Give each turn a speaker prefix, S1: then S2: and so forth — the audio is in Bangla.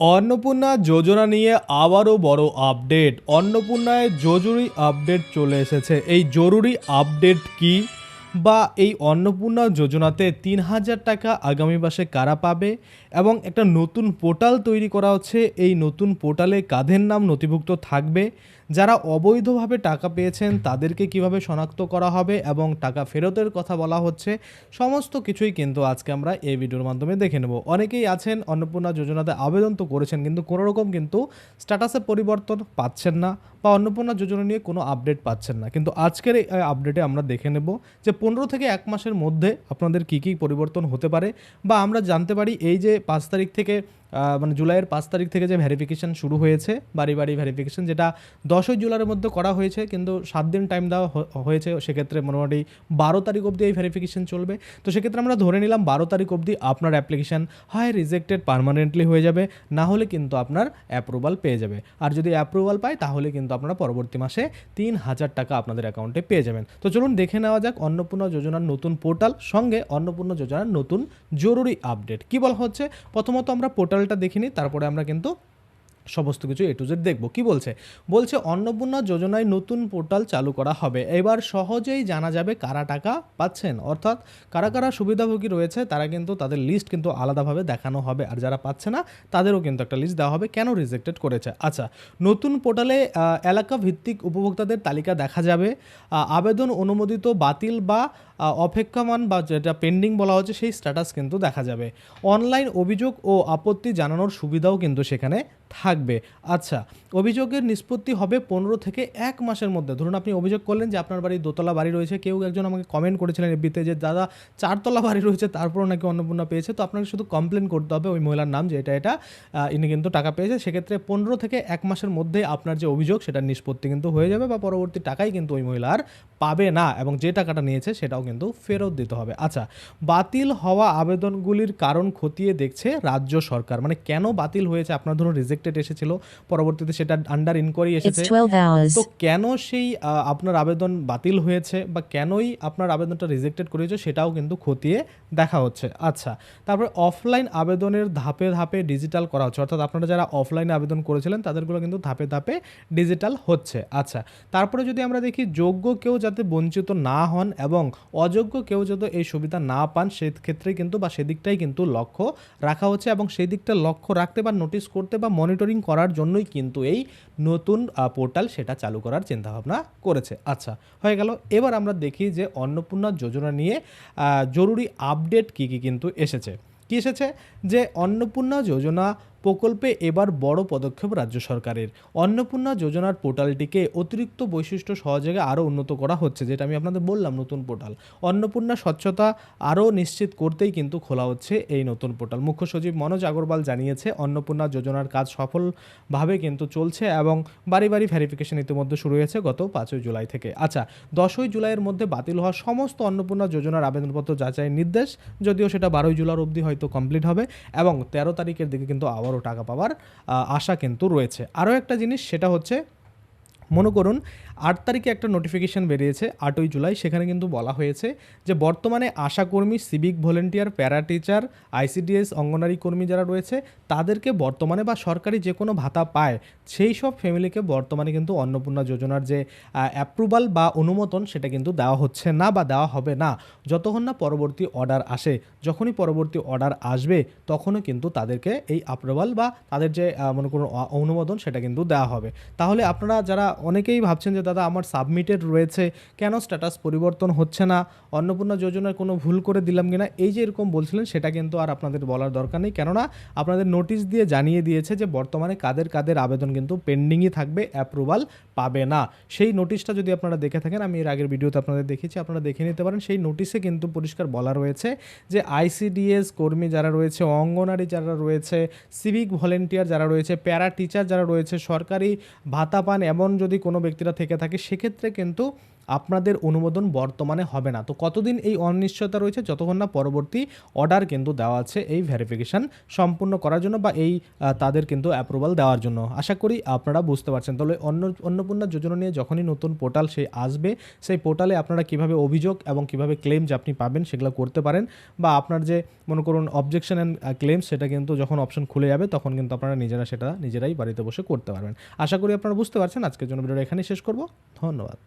S1: অন্নপূর্ণা যোজনা নিয়ে আবারও বড় আপডেট। অন্নপূর্ণায় জরুরি আপডেট চলে এসেছে। এই জরুরি আপডেট কি, বা এই অন্নপূর্ণা যোজনাতে ৩,০০০ টাকা আগামী মাসে কারা পাবে, এবং একটা নতুন পোর্টাল তৈরি করা হচ্ছে। এই নতুন পোর্টালে কাদের নাম নথিভুক্ত থাকবে, যারা অবৈধভাবে টাকা পেয়েছেন তাদেরকে কিভাবে শনাক্ত করা হবে, এবং টাকা ফেরতের কথা বলা হচ্ছে। সমস্ত কিছুই কিন্তু আজকে আমরা এই ভিডিওর মাধ্যমে দেখে নেব। অনেকেই আছেন অন্নপূর্ণা যোজনাতে আবেদন তো করেছেন, কিন্তু কোনো রকম কিন্তু স্ট্যাটাসে পরিবর্তন পাচ্ছেন না, বা অন্নপূর্ণা যোজনা নিয়ে কোনো আপডেট পাচ্ছেন না। কিন্তু আজকের এই আপডেটে আমরা দেখে নেব যে 15 থেকে 1 মাসের মধ্যে আপনাদের কী কী পরিবর্তন হতে পারে, বা আমরা জানতে পারি এই যে 5 তারিখ থেকে মানে জুলাইয়ের 5 তারিখ থেকে যে ভেরিফিকেশন শুরু হয়েছে, বাড়ি বাড়ি ভেরিফিকেশন, যেটা 10ই জুলাইয়ের মধ্যে করা হয়েছে, কিন্তু 7 দিন টাইম দেওয়া হয়েছে। সেক্ষেত্রে মোটামুটি 12 তারিখ অবধি এই ভেরিফিকেশন চলবে। তো সেক্ষেত্রে আমরা ধরে নিলাম 12 তারিখ অবধি আপনার অ্যাপ্লিকেশন হয় রিজেক্টেড পার্মানেন্টলি হয়ে যাবে, না হলে কিন্তু আপনার অ্যাপ্রুভাল পেয়ে যাবে। আর যদি অ্যাপ্রুভাল পায় তাহলে কিন্তু আপনারা পরবর্তী মাসে 3,000 টাকা আপনাদের অ্যাকাউন্টে পেয়ে যাবেন। তো চলুন দেখে নেওয়া যাক অন্নপূর্ণা যোজনার নতুন পোর্টাল, সঙ্গে অন্নপূর্ণা যোজনার নতুন জরুরি আপডেট কি বলা হচ্ছে। প্রথমত আমরা পোর্টালটা দেখে নিই, তারপরে আমরা কিন্তু সমস্ত কিছু এ টু জেড দেখবো। কি বলছে অন্নপূর্ণা যোজনায় নতুন পোর্টাল চালু করা হবে। এবার সহজেই জানা যাবে কারা টাকা পাচ্ছেন, অর্থাৎ কারা কারা সুবিধাভোগী রয়েছে তারা কিন্তু তাদের লিস্ট কিন্তু আলাদাভাবে দেখানো হবে, আর যারা পাচ্ছে না তাদেরও কিন্তু একটা লিস্ট দেওয়া হবে কেন রিজেক্টেড করেছে। আচ্ছা, নতুন পোর্টালে এলাকা ভিত্তিক উপভোক্তাদের তালিকা দেখা যাবে, আবেদন অনুমোদিত, বাতিল বা অপেক্ষমান বা যেটা পেন্ডিং বলা হচ্ছে সেই স্ট্যাটাস কিন্তু দেখা যাবে। অনলাইন অভিযোগ ও আপত্তি জানানোর সুবিধাও কিন্তু সেখানে থাকবে। আচ্ছা, অভিযোগের নিষ্পত্তি হবে 15 থেকে 1 মাসের মধ্যে। ধরুন আপনি অভিযোগ করলেন যে আপনার বাড়ি দোতলা বাড়ি রয়েছে, কেউ একজন আমাকে কমেন্ট করেছিলেন এফবিতে যে দাদা 4তলা বাড়ি রয়েছে তারপরও নাকি অন্নপূর্ণা পেয়েছে। তো আপনাকে শুধু কমপ্লেন করতে হবে ওই মহিলার নাম যে এটা ইনি কিন্তু টাকা পেয়েছে। সেক্ষেত্রে 15 থেকে 1 মাসের মধ্যে আপনার যে অভিযোগ সেটা নিষ্পত্তি কিন্তু হয়ে যাবে, বা পরবর্তী টাকাই কিন্তু ওই মহিলা আর পাবে না, এবং যে টাকাটা নিয়েছে সেটাও কিন্তু ফেরত দিতে হবে। আচ্ছা, বাতিল হওয়া আবেদনগুলির কারণ খতিয়ে দেখছে রাজ্য সরকার। মানে কেন বাতিল হয়েছে, আপনার ধরুন রিজেক্টেড এসেছিল, পরবর্তীতে সেটা আন্ডার ইনকোয়ারি এসেছে, তো কেন সেই আপনার আবেদন বাতিল হয়েছে, বা কেনই আপনার আবেদনটা রিজেক্টেড করেছে সেটাও কিন্তু খতিয়ে দেখা হচ্ছে। আচ্ছা, তারপরে অফলাইন আবেদনের ধাপে ধাপে ডিজিটাল করা হচ্ছে, অর্থাৎ আপনারা যারা অফলাইনে আবেদন করেছিলেন তাদেরগুলো কিন্তু ধাপে ধাপে ডিজিটাল হচ্ছে। আচ্ছা, তারপরে যদি আমরা দেখি যোগ্য কেউ যাতে বঞ্চিত না হন এবং অযোগ্য কেউ যাতে এই সুবিধা না পান, সেক্ষেত্রে কিন্তু বা সেদিকটাই কিন্তু লক্ষ্য রাখা হচ্ছে, এবং সেই দিকটা লক্ষ্য রাখতে বা নোটিশ করতে বা মনিটরিং করার জন্যই কিন্তু এই নতুন পোর্টাল সেটা চালু করার চিন্তাভাবনা করেছে। আচ্ছা, হয়ে গেল। এবার আমরা দেখি যে অন্নপূর্ণা যোজনা নিয়ে জরুরি আপডেট কী কী কিন্তু এসেছে। কি এসেছে যে অন্নপূর্ণা যোজনা প্রকল্পে এবার বড় পদক্ষেপ রাজ্য সরকারের। অন্নপূর্ণা যোজনার পোর্টালটিকে অতিরিক্ত বৈশিষ্ট্য সহযোগে আরও উন্নত করা হচ্ছে, যেটা আমি আপনাদের বললাম নতুন পোর্টাল। অন্নপূর্ণা স্বচ্ছতা আরও নিশ্চিত করতেই কিন্তু খোলা হচ্ছে এই নতুন পোর্টাল। মুখ্য সচিব মনোজ আগরওয়াল জানিয়েছে অন্নপূর্ণা যোজনার কাজ সফলভাবে কিন্তু চলছে, এবং বাড়ি বাড়ি ভেরিফিকেশন ইতিমধ্যে শুরু হয়েছে গত 5ই জুলাই থেকে। আচ্ছা, 10ই জুলাইয়ের মধ্যে বাতিল হওয়া সমস্ত অন্নপূর্ণা যোজনার আবেদনপত্র যাচাইয়ের নির্দেশ, যদিও সেটা 12ই জুলাই অবধি হয়তো কমপ্লিট হবে, এবং 13 তারিখের দিকে কিন্তু আবারও টাকা পাওয়ার আশা কিন্তু রয়েছে। আরও একটা জিনিস, সেটা হচ্ছে মনে করুন 8 তারিখে একটা নোটিফিকেশান বেরিয়েছে 8ই জুলাই, সেখানে কিন্তু বলা হয়েছে যে বর্তমানে আশাকর্মী, civic volunteer, para teacher, ICDS, অঙ্গনারী কর্মী যারা রয়েছে তাদেরকে বর্তমানে বা সরকারি যে কোনো ভাতা পায় সেই সব ফ্যামিলিকে বর্তমানে কিন্তু অন্নপূর্ণা যোজনার যে অ্যাপ্রুভাল বা অনুমোদন সেটা কিন্তু দেওয়া হচ্ছে না, বা দেওয়া হবে না যতক্ষণ না পরবর্তী অর্ডার আসে। যখনই পরবর্তী অর্ডার আসবে তখনও কিন্তু তাদেরকে এই অ্যাপ্রুভাল বা তাদের যে মনে করুন অনুমোদন সেটা কিন্তু দেওয়া হবে। তাহলে আপনারা যারা অনেকেই ভাবছেন যে দাদা আমার সাবমিটেড রয়েছে, কেন স্ট্যাটাস পরিবর্তন হচ্ছে না, অন্নপূর্ণা যোজনার কোনো ভুল করে দিলাম কিনা, এই যে এরকম বলছিলেন, সেটা কিন্তু আর আপনাদের বলার দরকার নেই, কেননা আপনাদের নোটিশ দিয়ে জানিয়ে দিয়েছে যে বর্তমানে কাদের কাদের আবেদন কিন্তু পেন্ডিংই থাকবে, অ্যাপ্রুভাল পাবে না। সেই নোটিশটা যদি আপনারা দেখে থাকেন, আমি এর আগের ভিডিওতে আপনাদের দেখিয়েছি, আপনারা দেখে নিতে পারেন। সেই নোটিশে কিন্তু পরিষ্কার বলা রয়েছে যে আইসিডিএস কর্মী যারা রয়েছে, অঙ্গনারী যারা রয়েছে, সিভিক ভলেন্টিয়ার যারা রয়েছে, প্যারা টিচার যারা রয়েছে, সরকারি ভাতা পান এমন যদি কোনো ব্যক্তিরা থেকে থাকে, সেক্ষেত্রে কিন্তু আপনাদের অনুমোদন বর্তমানে হবে না। তো কতদিন এই অনিশ্চয়তা রয়েছে? যতক্ষণ না পরবর্তী অর্ডার কিন্তু দেওয়া আছে এই ভেরিফিকেশান সম্পূর্ণ করার জন্য বা এই তাদের কিন্তু অ্যাপ্রুভাল দেওয়ার জন্য। আশা করি আপনারা বুঝতে পারছেন। তাহলে অন্নপূর্ণা যোজনা নিয়ে যখনই নতুন পোর্টাল আসবে, সেই পোর্টালে আপনারা কীভাবে অভিযোগ এবং কীভাবে ক্লেম যে আপনি পাবেন সেগুলো করতে পারেন, বা আপনার যে মনে করুন অবজেকশন অ্যান্ড ক্লেম, সেটা কিন্তু যখন অপশন খুলে যাবে তখন কিন্তু আপনারা নিজেরাই বাড়িতে বসে করতে পারবেন। আশা করি আপনারা বুঝতে পারছেন। আজকের জন্য ভিডিওটা এখানেই শেষ করব। ধন্যবাদ।